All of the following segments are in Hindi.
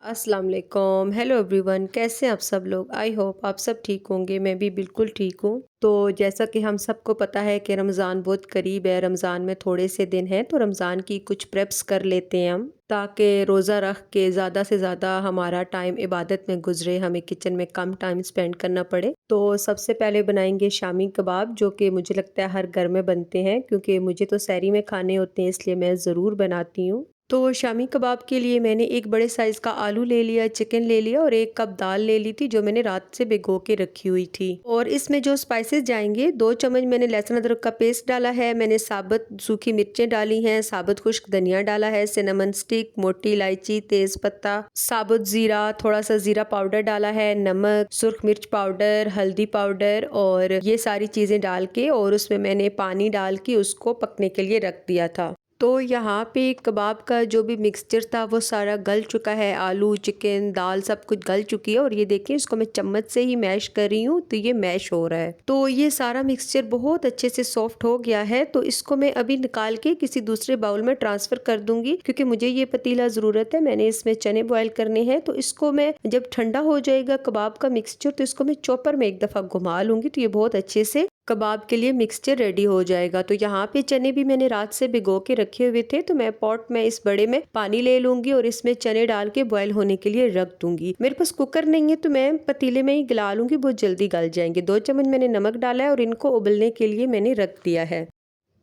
अस्सलाम वालेकुम। हेलो एवरीवन, कैसे हैं आप सब लोग। आई होप आप सब ठीक होंगे। मैं भी बिल्कुल ठीक हूँ। तो जैसा कि हम सबको पता है कि रमज़ान बहुत करीब है। रमज़ान में थोड़े से दिन हैं तो रमज़ान की कुछ प्रेप्स कर लेते हैं हम, ताकि रोज़ा रख के ज़्यादा से ज़्यादा हमारा टाइम इबादत में गुजरे, हमें किचन में कम टाइम स्पेंड करना पड़े। तो सबसे पहले बनाएंगे शामी कबाब, जो कि मुझे लगता है हर घर में बनते हैं, क्योंकि मुझे तो सहरी में खाने होते हैं इसलिए मैं ज़रूर बनाती हूँ। तो शामी कबाब के लिए मैंने एक बड़े साइज़ का आलू ले लिया, चिकन ले लिया और 1 कप दाल ले ली थी जो मैंने रात से भिगो के रखी हुई थी। और इसमें जो स्पाइसेस जाएंगे, 2 चम्मच मैंने लहसुन अदरक का पेस्ट डाला है, मैंने साबुत सूखी मिर्चें डाली हैं, साबुत खुश्क धनिया डाला है, सिनेमन स्टिक, मोटी इलायची, तेज पत्ता, साबुत जीरा, थोड़ा सा जीरा पाउडर डाला है, नमक, सुर्ख मिर्च पाउडर, हल्दी पाउडर और ये सारी चीज़ें डाल के और उसमें मैंने पानी डाल के उसको पकने के लिए रख दिया था। तो यहाँ पे कबाब का जो भी मिक्सचर था वो सारा गल चुका है, आलू, चिकन, दाल सब कुछ गल चुकी है। और ये देखिए, इसको मैं चम्मच से ही मैश कर रही हूँ तो ये मैश हो रहा है। तो ये सारा मिक्सचर बहुत अच्छे से सॉफ्ट हो गया है। तो इसको मैं अभी निकाल के किसी दूसरे बाउल में ट्रांसफर कर दूंगी, क्योंकि मुझे ये पतीला ज़रूरत है। मैंने इसमें चने बॉयल करने हैं, तो इसको मैं जब ठंडा हो जाएगा कबाब का मिक्सचर तो इसको मैं चॉपर में एक दफ़ा घुमा लूंगी, तो ये बहुत अच्छे से कबाब के लिए मिक्सचर रेडी हो जाएगा। तो यहाँ पे चने भी मैंने रात से भिगो के रखे हुए थे, तो मैं पॉट में इस बड़े में पानी ले लूंगी और इसमें चने डाल के बॉयल होने के लिए रख दूंगी। मेरे पास कुकर नहीं है तो मैं पतीले में ही गला लूंगी, बहुत जल्दी गल जाएंगे। 2 चम्मच मैंने नमक डाला है और इनको उबलने के लिए मैंने रख दिया है।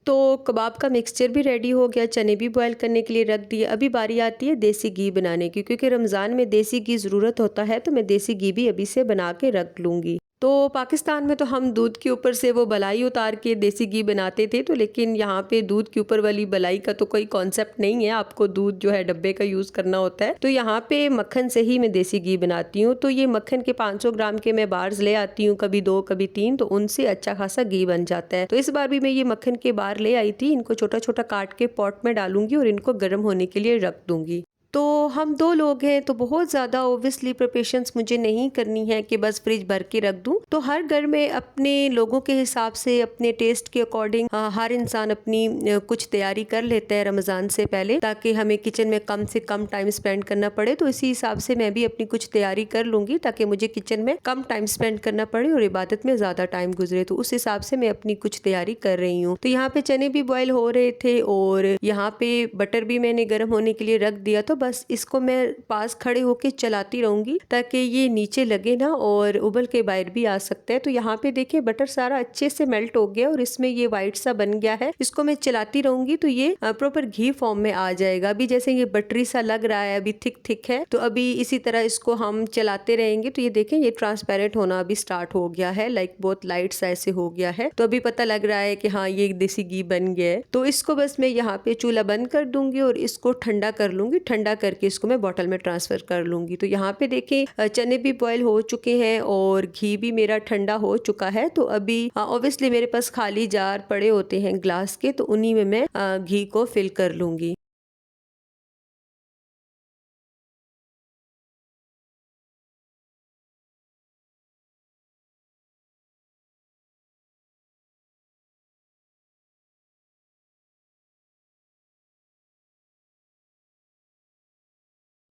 तो कबाब का मिक्सचर भी रेडी हो गया, चने भी बॉयल करने के लिए रख दिए। अभी बारी आती है देसी घी बनाने की, क्योंकि रमज़ान में देसी घी ज़रूरत होता है, तो मैं देसी घी भी अभी से बना के रख लूँगी। तो पाकिस्तान में तो हम दूध के ऊपर से वो बलाई उतार के देसी घी बनाते थे, तो लेकिन यहाँ पे दूध के ऊपर वाली बलाई का तो कोई कॉन्सेप्ट नहीं है, आपको दूध जो है डब्बे का यूज़ करना होता है। तो यहाँ पे मक्खन से ही मैं देसी घी बनाती हूँ। तो ये मक्खन के 500 ग्राम के मैं बार्स ले आती हूँ, कभी 2 कभी 3, तो उनसे अच्छा खासा घी बन जाता है। तो इस बार भी मैं ये मक्खन के बार ले आई थी, इनको छोटा छोटा काट के पॉट में डालूंगी और इनको गर्म होने के लिए रख दूंगी। तो हम 2 लोग हैं तो बहुत ज़्यादा ओब्वियसली प्रिपरेशंस मुझे नहीं करनी है कि बस फ्रिज भर के रख दूं। तो हर घर में अपने लोगों के हिसाब से, अपने टेस्ट के अकॉर्डिंग हर इंसान अपनी कुछ तैयारी कर लेता है रमज़ान से पहले, ताकि हमें किचन में कम से कम टाइम स्पेंड करना पड़े। तो इसी हिसाब से मैं भी अपनी कुछ तैयारी कर लूँगी, ताकि मुझे किचन में कम टाइम स्पेंड करना पड़े और इबादत में ज़्यादा टाइम गुजरे। तो उस हिसाब से मैं अपनी कुछ तैयारी कर रही हूँ। तो यहाँ पे चने भी बॉयल हो रहे थे और यहाँ पे बटर भी मैंने गर्म होने के लिए रख दिया। तो बस इसको मैं पास खड़े होके चलाती रहूंगी, ताकि ये नीचे लगे ना और उबल के बाहर भी आ सकता है। तो यहाँ पे देखिए बटर सारा अच्छे से मेल्ट हो गया और इसमें ये वाइट सा बन गया है। इसको मैं चलाती रहूंगी तो ये प्रॉपर घी फॉर्म में आ जाएगा। अभी जैसे ये बटरी सा लग रहा है, अभी थिक थिक है, तो अभी इसी तरह इसको हम चलाते रहेंगे। तो ये देखें, ये ट्रांसपेरेंट होना अभी स्टार्ट हो गया है, लाइक बहुत लाइट सा ऐसे हो गया है। तो अभी पता लग रहा है कि हाँ, ये देसी घी बन गया है। तो इसको बस मैं यहाँ पे चूल्हा बंद कर दूंगी और इसको ठंडा कर लूंगी। ठंडा करके इसको मैं बॉटल में ट्रांसफर कर लूंगी। तो यहाँ पे देखिए चने भी बॉयल हो चुके हैं और घी भी मेरा ठंडा हो चुका है। तो अभी ऑब्वियसली मेरे पास खाली जार पड़े होते हैं ग्लास के, तो उन्हीं में मैं घी को फिल कर लूंगी।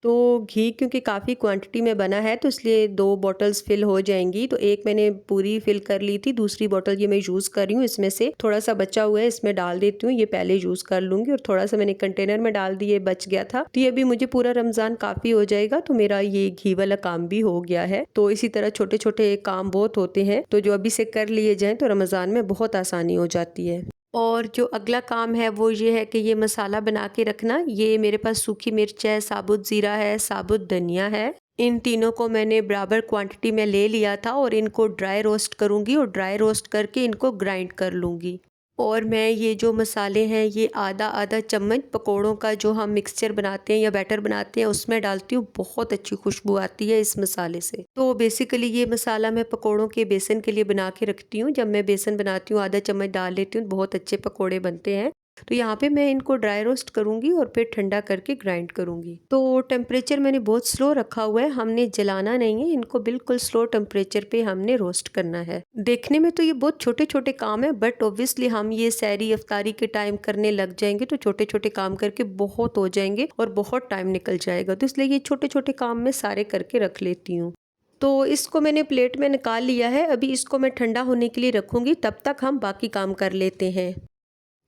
तो घी क्योंकि काफ़ी क्वांटिटी में बना है, तो इसलिए 2 बॉटल्स फिल हो जाएंगी। तो एक मैंने पूरी फिल कर ली थी, दूसरी बॉटल ये मैं यूज़ कर रही हूँ। इसमें से थोड़ा सा बचा हुआ है, इसमें डाल देती हूँ, ये पहले यूज़ कर लूँगी। और थोड़ा सा मैंने कंटेनर में डाल दिए, बच गया था। तो ये भी मुझे पूरा रमज़ान काफ़ी हो जाएगा। तो मेरा ये घी वाला काम भी हो गया है। तो इसी तरह छोटे छोटे काम बहुत होते हैं, तो जो अभी से कर लिए जाएँ तो रमज़ान में बहुत आसानी हो जाती है। और जो अगला काम है वो ये है कि ये मसाला बना के रखना। ये मेरे पास सूखी मिर्च है, साबुत ज़ीरा है, साबुत धनिया है। इन तीनों को मैंने बराबर क्वांटिटी में ले लिया था और इनको ड्राई रोस्ट करूँगी और ड्राई रोस्ट करके इनको ग्राइंड कर लूँगी। और मैं ये जो मसाले हैं ये आधा आधा चम्मच पकोड़ों का जो हम मिक्सचर बनाते हैं या बैटर बनाते हैं उसमें डालती हूँ। बहुत अच्छी खुशबू आती है इस मसाले से। तो बेसिकली ये मसाला मैं पकोड़ों के बेसन के लिए बना के रखती हूँ। जब मैं बेसन बनाती हूँ आधा चम्मच डाल लेती हूँ, बहुत अच्छे पकोड़े बनते हैं। तो यहाँ पे मैं इनको ड्राई रोस्ट करूँगी और फिर ठंडा करके ग्राइंड करूँगी। तो टेम्परेचर मैंने बहुत स्लो रखा हुआ है, हमने जलाना नहीं है, इनको बिल्कुल स्लो टेम्परेचर पे हमने रोस्ट करना है। देखने में तो ये बहुत छोटे-छोटे काम है, बट ऑब्वियसली हम ये सहरी इफ्तारी के टाइम करने लग जाएंगे तो छोटे-छोटे काम करके बहुत हो जाएंगे और बहुत टाइम निकल जाएगा। तो इसलिए ये छोटे-छोटे काम मैं सारे करके रख लेती हूँ। तो इसको मैंने प्लेट में निकाल लिया है, अभी इसको मैं ठंडा होने के लिए रखूँगी, तब तक हम बाकी काम कर लेते हैं।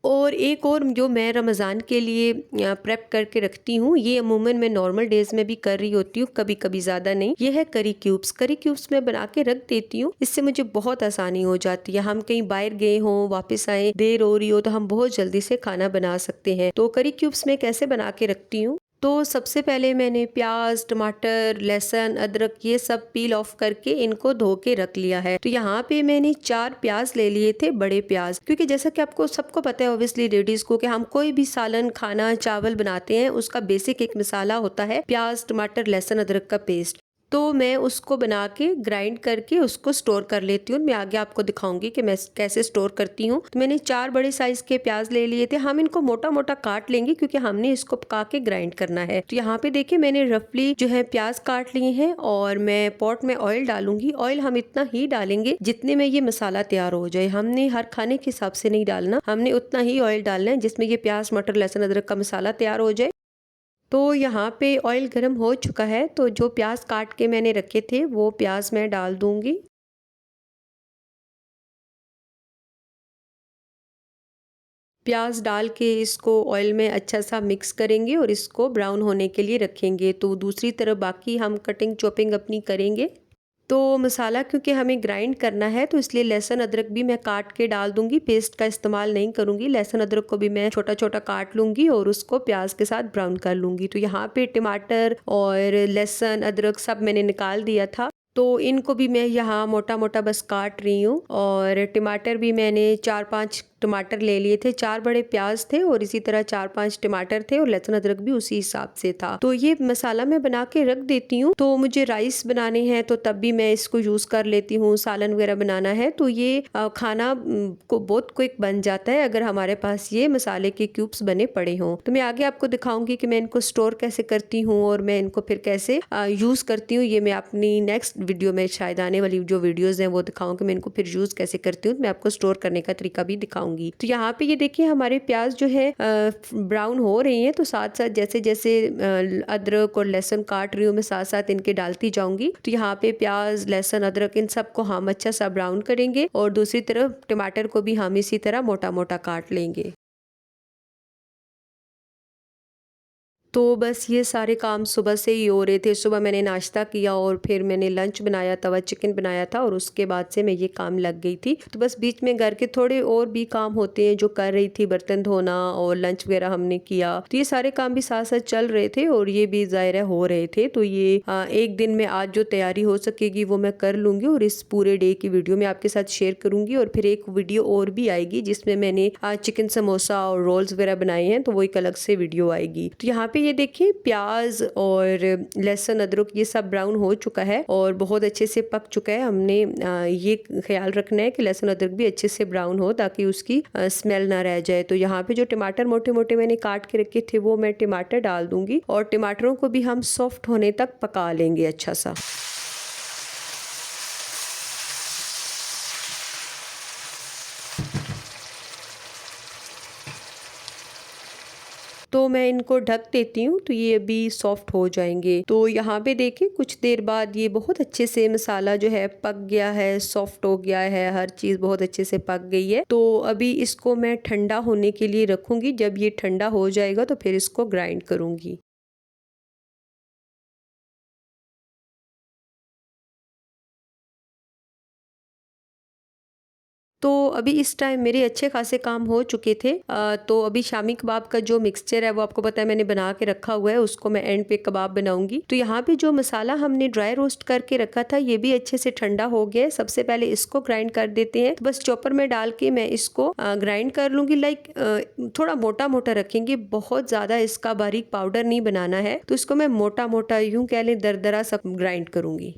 और एक और जो मैं रमज़ान के लिए प्रेप करके रखती हूँ, ये अमूमन मैं नॉर्मल डेज़ में भी कर रही होती हूँ, कभी-कभी ज़्यादा नहीं। ये है करी क्यूब्स। करी क्यूब्स मैं बना के रख देती हूँ, इससे मुझे बहुत आसानी हो जाती है। हम कहीं बाहर गए हों, वापस आएँ, देर हो रही हो तो हम बहुत जल्दी से खाना बना सकते हैं। तो करी क्यूब्स मैं कैसे बना के रखती हूँ, तो सबसे पहले मैंने प्याज, टमाटर, लहसुन, अदरक ये सब पील ऑफ करके इनको धो के रख लिया है। तो यहाँ पे मैंने 4 प्याज ले लिए थे, बड़े प्याज, क्योंकि जैसा कि आपको सबको पता है ऑब्वियसली लेडीज को कि हम कोई भी सालन, खाना, चावल बनाते हैं, उसका बेसिक एक मसाला होता है प्याज, टमाटर, लहसुन, अदरक का पेस्ट। तो मैं उसको बना के ग्राइंड करके उसको स्टोर कर लेती हूँ। मैं आगे आपको दिखाऊंगी कि मैं कैसे स्टोर करती हूँ। तो मैंने 4 बड़े साइज के प्याज ले लिए थे। हम इनको मोटा मोटा काट लेंगे क्योंकि हमने इसको पका के ग्राइंड करना है। तो यहाँ पे देखिए मैंने रफली जो है प्याज काट लिए हैं और मैं पॉट में ऑयल डालूंगी। ऑयल हम इतना ही डालेंगे जितने में ये मसाला तैयार हो जाए। हमने हर खाने के हिसाब से नहीं डालना, हमने उतना ही ऑयल डालना है जिसमें ये प्याज, मटर, लहसुन, अदरक का मसाला तैयार हो जाए। तो यहाँ पे ऑयल गर्म हो चुका है, तो जो प्याज काट के मैंने रखे थे वो प्याज मैं डाल दूंगी। प्याज डाल के इसको ऑयल में अच्छा सा मिक्स करेंगे और इसको ब्राउन होने के लिए रखेंगे। तो दूसरी तरफ बाकी हम कटिंग चॉपिंग अपनी करेंगे। तो मसाला क्योंकि हमें ग्राइंड करना है तो इसलिए लहसुन अदरक भी मैं काट के डाल दूंगी, पेस्ट का इस्तेमाल नहीं करूंगी। लहसुन अदरक को भी मैं छोटा छोटा काट लूंगी और उसको प्याज के साथ ब्राउन कर लूंगी। तो यहाँ पे टमाटर और लहसुन अदरक सब मैंने निकाल दिया था, तो इनको भी मैं यहाँ मोटा मोटा बस काट रही हूँ। और टमाटर भी मैंने 4-5 टमाटर ले लिए थे, 4 बड़े प्याज थे और इसी तरह 4-5 टमाटर थे और लहसुन अदरक भी उसी हिसाब से था। तो ये मसाला मैं बना के रख देती हूँ। तो मुझे राइस बनाने हैं तो तब भी मैं इसको यूज कर लेती हूँ, सालन वगैरह बनाना है तो ये खाना को बहुत क्विक बन जाता है अगर हमारे पास ये मसाले के क्यूब्स बने पड़े हों। तो मैं आगे आपको दिखाऊंगी कि मैं इनको स्टोर कैसे करती हूँ और मैं इनको फिर कैसे यूज करती हूँ। ये मैं अपनी नेक्स्ट वीडियो में शायद आने वाली जो वीडियोस हैं वो दिखाऊंगी, मैं इनको फिर यूज कैसे करती हूँ, मैं आपको स्टोर करने का तरीका भी दिखाऊंगी। तो यहाँ पे ये देखिए हमारे प्याज जो है ब्राउन हो रही हैं, तो साथ साथ जैसे जैसे अदरक और लहसुन काट रही हूँ मैं साथ साथ इनके डालती जाऊंगी। तो यहाँ पे प्याज, लहसुन, अदरक इन सबको हम अच्छा सा ब्राउन करेंगे और दूसरी तरफ टमाटर को भी हम इसी तरह मोटा मोटा काट लेंगे। तो बस ये सारे काम सुबह से ही हो रहे थे। सुबह मैंने नाश्ता किया और फिर मैंने लंच बनाया, तवा चिकन बनाया था और उसके बाद से मैं ये काम लग गई थी। तो बस बीच में घर के थोड़े और भी काम होते हैं जो कर रही थी, बर्तन धोना और लंच वगैरह हमने किया। तो ये सारे काम भी साथ साथ चल रहे थे और ये भी ज़ाहिर है हो रहे थे। तो ये एक दिन में आज जो तैयारी हो सकेगी वो मैं कर लूँगी और इस पूरे डे की वीडियो मैं आपके साथ शेयर करूँगी। और फिर एक वीडियो और भी आएगी जिसमें मैंने चिकन समोसा और रोल्स वगैरह बनाए हैं, तो वो एक अलग से वीडियो आएगी। तो यहाँ पे ये देखिए प्याज और लहसुन अदरक ये सब ब्राउन हो चुका है और बहुत अच्छे से पक चुका है। हमने ये ख्याल रखना है कि लहसुन अदरक भी अच्छे से ब्राउन हो ताकि उसकी स्मेल ना रह जाए। तो यहाँ पे जो टमाटर मोटे मोटे मैंने काट के रखे थे वो मैं टमाटर डाल दूंगी और टमाटरों को भी हम सॉफ्ट होने तक पका लेंगे अच्छा सा। तो मैं इनको ढक देती हूँ तो ये अभी सॉफ्ट हो जाएंगे। तो यहाँ पे देखिए कुछ देर बाद ये बहुत अच्छे से मसाला जो है पक गया है, सॉफ्ट हो गया है, हर चीज़ बहुत अच्छे से पक गई है। तो अभी इसको मैं ठंडा होने के लिए रखूँगी। जब ये ठंडा हो जाएगा तो फिर इसको ग्राइंड करूँगी। तो अभी इस टाइम मेरे अच्छे खासे काम हो चुके थे। तो अभी शामी कबाब का जो मिक्सचर है वो आपको पता है मैंने बना के रखा हुआ है, उसको मैं एंड पे कबाब बनाऊंगी। तो यहाँ पे जो मसाला हमने ड्राई रोस्ट करके रखा था ये भी अच्छे से ठंडा हो गया है। सबसे पहले इसको ग्राइंड कर देते हैं। तो बस चॉपर में डाल के मैं इसको ग्राइंड कर लूंगी। थोड़ा मोटा मोटा रखेंगे, बहुत ज्यादा इसका बारीक पाउडर नहीं बनाना है। तो इसको मैं मोटा मोटा यूं कह लें दरदरा सब ग्राइंड करूंगी।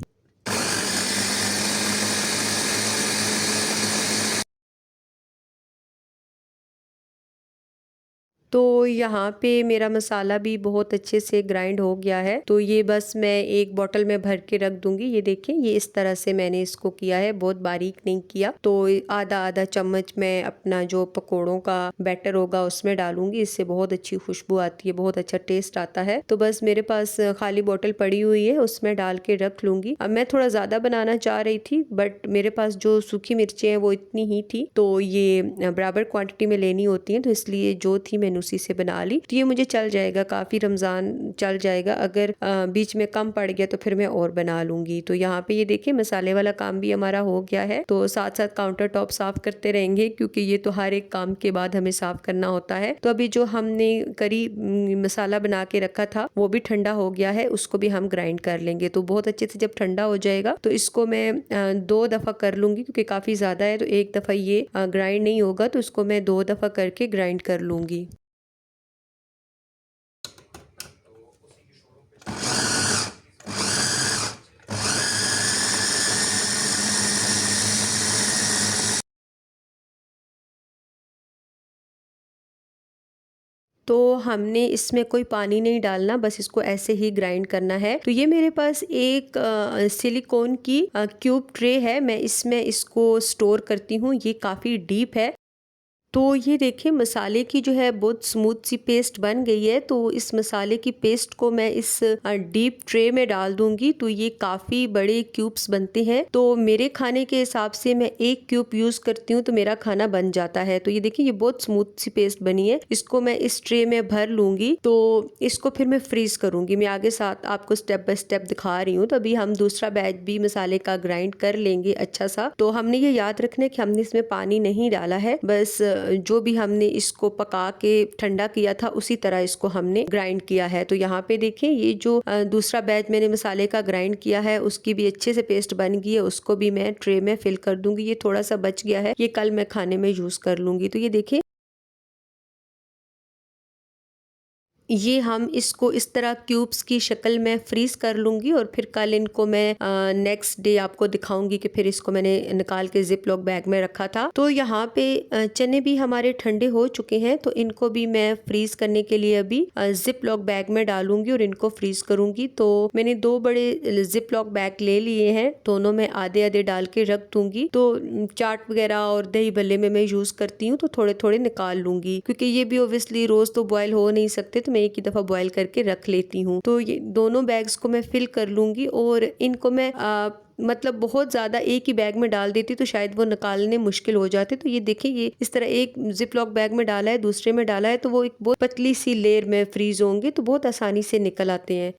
तो यहाँ पे मेरा मसाला भी बहुत अच्छे से ग्राइंड हो गया है। तो ये बस मैं एक बॉटल में भर के रख दूंगी। ये देखिए, ये इस तरह से मैंने इसको किया है, बहुत बारीक नहीं किया। तो आधा आधा चम्मच मैं अपना जो पकोड़ों का बैटर होगा उसमें डालूंगी। इससे बहुत अच्छी खुशबू आती है, बहुत अच्छा टेस्ट आता है। तो बस मेरे पास खाली बॉटल पड़ी हुई है, उसमें डाल के रख लूंगी। अब मैं थोड़ा ज्यादा बनाना चाह रही थी, बट मेरे पास जो सूखी मिर्चें हैं वो इतनी ही थी, तो ये बराबर क्वांटिटी में लेनी होती है, तो इसलिए जो थी मैंने उसी से बना ली। तो ये मुझे चल जाएगा, काफी रमजान चल जाएगा। अगर बीच में कम पड़ गया तो फिर मैं और बना लूंगी। तो यहाँ पे ये देखिए, मसाले वाला काम भी हमारा हो गया है। तो साथ साथ काउंटर टॉप साफ करते रहेंगे, क्योंकि ये तो हर एक काम के बाद हमें साफ करना होता है। तो अभी जो हमने करी मसाला बना के रखा था वो भी ठंडा हो गया है, उसको भी हम ग्राइंड कर लेंगे। तो बहुत अच्छे से जब ठंडा हो जाएगा तो इसको मैं 2 दफा कर लूंगी, क्योंकि काफी ज्यादा है, तो एक दफा ये ग्राइंड नहीं होगा, तो इसको मैं 2 दफा करके ग्राइंड कर लूंगी। तो हमने इसमें कोई पानी नहीं डालना, बस इसको ऐसे ही ग्राइंड करना है। तो ये मेरे पास एक सिलिकॉन की क्यूब ट्रे है, मैं इसमें इसको स्टोर करती हूँ। ये काफ़ी डीप है। तो ये देखिए, मसाले की जो है बहुत स्मूथ सी पेस्ट बन गई है। तो इस मसाले की पेस्ट को मैं इस डीप ट्रे में डाल दूंगी। तो ये काफ़ी बड़े क्यूब्स बनते हैं, तो मेरे खाने के हिसाब से मैं एक क्यूब यूज़ करती हूँ तो मेरा खाना बन जाता है। तो ये देखिए, ये बहुत स्मूथ सी पेस्ट बनी है। इसको मैं इस ट्रे में भर लूंगी। तो इसको फिर मैं फ्रीज करूंगी। मैं आगे साथ आपको स्टेप बाय स्टेप दिखा रही हूँ। तो अभी हम दूसरा बैच भी मसाले का ग्राइंड कर लेंगे अच्छा सा। तो हमने ये याद रखना है कि हमने इसमें पानी नहीं डाला है, बस जो भी हमने इसको पका के ठंडा किया था उसी तरह इसको हमने ग्राइंड किया है। तो यहाँ पे देखिए, ये जो दूसरा बैच मैंने मसाले का ग्राइंड किया है उसकी भी अच्छे से पेस्ट बन गई है। उसको भी मैं ट्रे में फिल कर दूंगी। ये थोड़ा सा बच गया है, ये कल मैं खाने में यूज कर लूंगी। तो ये देखिए, ये हम इसको इस तरह क्यूब्स की शक्ल में फ्रीज कर लूंगी, और फिर कल इनको मैं नेक्स्ट डे आपको दिखाऊंगी कि फिर इसको मैंने निकाल के जिप लॉक बैग में रखा था। तो यहाँ पे चने भी हमारे ठंडे हो चुके हैं, तो इनको भी मैं फ्रीज करने के लिए अभी जिप लॉक बैग में डालूंगी और इनको फ्रीज करूंगी। तो मैंने 2 बड़े जिप लॉक बैग ले लिए हैं, दोनों में आधे आधे डाल के रख दूंगी। तो चाट वगैरह और दही भल्ले में मैं यूज करती हूँ, तो थोड़े थोड़े निकाल लूंगी, क्योंकि ये भी ओब्वियसली रोज तो बॉयल हो नहीं सकते, तो मैं एक ही दफा बॉयल करके रख लेती हूँ। तो ये दोनों बैग्स को मैं फिल कर लूंगी, और इनको मैं मतलब बहुत ज्यादा एक ही बैग में डाल देती तो शायद वो निकालने मुश्किल हो जाते। तो ये देखिए, ये इस तरह एक जिप लॉक बैग में डाला है, दूसरे में डाला है, तो वो एक बहुत पतली सी लेयर में फ्रीज होंगे, तो बहुत आसानी से निकल आते हैं।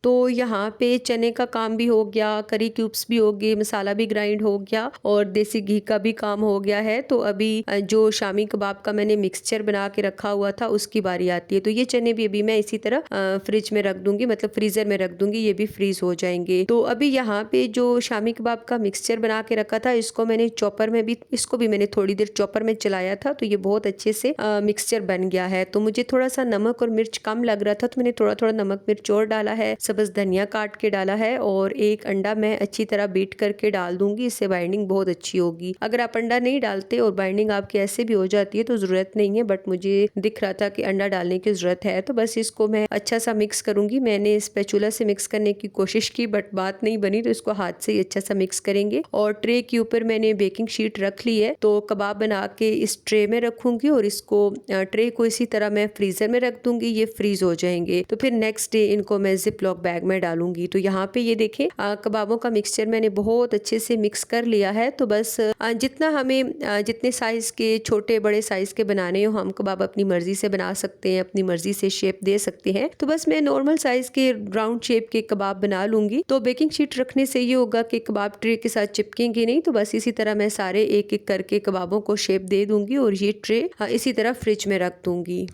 तो यहाँ पे चने का काम भी हो गया, करी क्यूब्स भी हो गए, मसाला भी ग्राइंड हो गया, और देसी घी का भी काम हो गया है। तो अभी जो शामी कबाब का मैंने मिक्सचर बना के रखा हुआ था उसकी बारी आती है। तो ये चने भी अभी मैं इसी तरह फ्रिज में रख दूंगी, मतलब फ्रीजर में रख दूंगी, ये भी फ्रीज हो जाएंगे। तो अभी यहाँ पे जो शामी कबाब का मिक्सचर बना के रखा था, इसको मैंने चॉपर में भी, इसको भी मैंने थोड़ी देर चॉपर में चलाया था, तो ये बहुत अच्छे से मिक्सचर बन गया है। तो मुझे थोड़ा सा नमक और मिर्च कम लग रहा था, तो मैंने थोड़ा थोड़ा नमक मिर्च और डाला है, सब्ज धनिया काट के डाला है, और एक अंडा मैं अच्छी तरह बीट करके डाल दूंगी। इससे बाइंडिंग बहुत अच्छी होगी। अगर आप अंडा नहीं डालते और बाइंडिंग आपकी ऐसे भी हो जाती है तो जरूरत नहीं है, बट मुझे दिख रहा था कि अंडा डालने की जरूरत है। तो बस इसको मैं अच्छा सा मिक्स करूंगी। मैंने स्पैचुला से मिक्स करने की कोशिश की, बट बात नहीं बनी, तो इसको हाथ से ही अच्छा सा मिक्स करेंगे। और ट्रे के ऊपर मैंने बेकिंग शीट रख ली है, तो कबाब बना के इस ट्रे में रखूंगी, और इसको ट्रे को इसी तरह मैं फ्रीजर में रख दूंगी, ये फ्रीज हो जाएंगे। तो फिर नेक्स्ट डे इनको मैं जिप लॉक बैग में डालूंगी। तो यहाँ पे ये देखें, कबाबों का मिक्सचर मैंने बहुत अच्छे से मिक्स कर लिया है। तो बस जितना हमें जितने साइज के, छोटे बड़े साइज के बनाने हो, हम कबाब अपनी मर्जी से बना सकते हैं, अपनी मर्जी से शेप दे सकते हैं। तो बस मैं नॉर्मल साइज के राउंड शेप के कबाब बना लूंगी। तो बेकिंग शीट रखने से ये होगा कि कबाब ट्रे के साथ चिपकेंगे नहीं। तो बस इसी तरह मैं सारे एक एक करके कबाबों को शेप दे दूंगी, और ये ट्रे इसी तरह फ्रिज में रख दूंगी।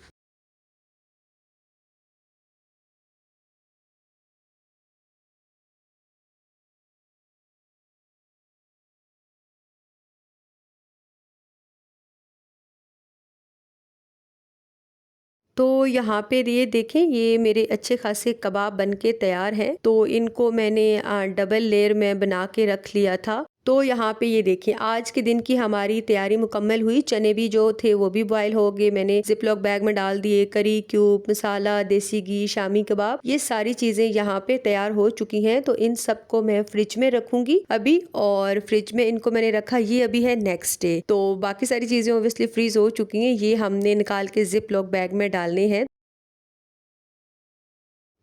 तो यहाँ पे ये देखें, ये मेरे अच्छे खासे कबाब बन के तैयार हैं। तो इनको मैंने डबल लेयर में बना के रख लिया था। तो यहाँ पे ये देखिए आज के दिन की हमारी तैयारी मुकम्मल हुई। चने भी जो थे वो भी बॉयल हो गए, मैंने जिपलॉक बैग में डाल दिए। करी क्यूब, मसाला, देसी घी, शामी कबाब, ये सारी चीज़ें यहाँ पे तैयार हो चुकी हैं। तो इन सबको मैं फ्रिज में रखूंगी अभी, और फ्रिज में इनको मैंने रखा, ये अभी है नेक्स्ट डे। तो बाकी सारी चीज़ें ओब्वियसली फ्रीज हो चुकी हैं, ये हमने निकाल के जिपलॉक बैग में डालने हैं।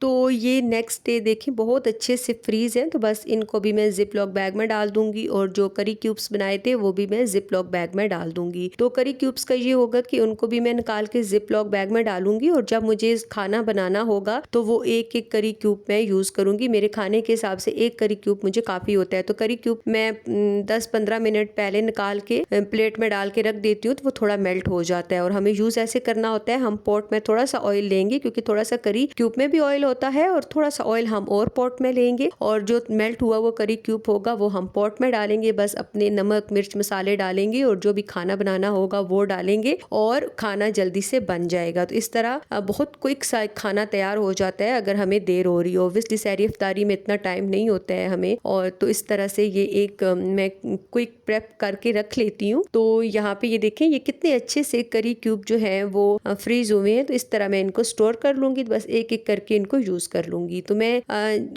तो ये नेक्स्ट डे देखिए बहुत अच्छे से फ्रीज़ हैं, तो बस इनको भी मैं ज़िप लॉक बैग में डाल दूँगी, और जो करी क्यूब्स बनाए थे वो भी मैं ज़िप लॉक बैग में डाल दूँगी। तो करी क्यूब्स का ये होगा कि उनको भी मैं निकाल के ज़िप लॉक बैग में डालूँगी, और जब मुझे खाना बनाना होगा तो वो एक-एक करी क्यूब मैं यूज़ करूँगी। मेरे खाने के हिसाब से एक करी क्यूब मुझे काफ़ी होता है, तो करी क्यूब मैं 10-15 मिनट पहले निकाल के प्लेट में डाल के रख देती हूँ, तो वो थोड़ा मेल्ट हो जाता है। और हमें यूज़ ऐसे करना होता है, हम पॉट में थोड़ा सा ऑयल लेंगे, क्योंकि थोड़ा सा करी क्यूब में भी ऑयल होता है, और थोड़ा सा ऑयल हम और पॉट में लेंगे, और जो मेल्ट हुआ वो करी क्यूब होगा वो हम पॉट में डालेंगे। बस अपने नमक, मिर्च, मसाले डालेंगे, और जो भी खाना बनाना होगा वो डालेंगे, और खाना जल्दी से बन जाएगा। तो इस तरह बहुत क्विक सा खाना तैयार हो जाता है अगर हमें देर हो रही हो। ऑब्वियसली सहरी इफ्तारी में इतना टाइम नहीं होता है हमें, और तो इस तरह से ये एक मैं क्विक प्रेप करके रख लेती हूँ। तो यहाँ पे ये देखें ये कितने अच्छे से करी क्यूब जो है वो फ्रीज हुए हैं। तो इस तरह मैं इनको स्टोर कर लूँगी, बस एक एक करके इनको यूज़ कर लूँगी। तो मैं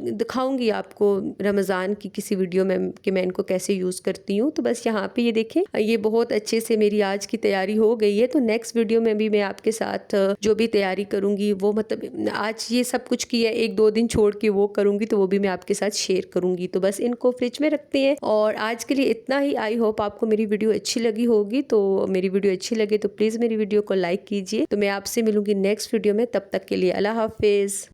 दिखाऊंगी आपको रमज़ान की किसी वीडियो में कि मैं इनको कैसे यूज़ करती हूँ। तो बस यहाँ पे ये देखें ये बहुत अच्छे से मेरी आज की तैयारी हो गई है। तो नेक्स्ट वीडियो में भी मैं आपके साथ जो भी तैयारी करूँगी वो, मतलब आज ये सब कुछ किया, 1-2 दिन छोड़ के वो करूँगी, तो वो भी मैं आपके साथ शेयर करूँगी। तो बस इनको फ्रिज में रखते हैं, और आज के लिए इतना ही। आई होप आपको मेरी वीडियो अच्छी लगी होगी। तो मेरी वीडियो अच्छी लगे तो प्लीज़ मेरी वीडियो को लाइक कीजिए। तो मैं आपसे मिलूंगी नेक्स्ट वीडियो में, तब तक के लिए अल्लाह हाफिज़।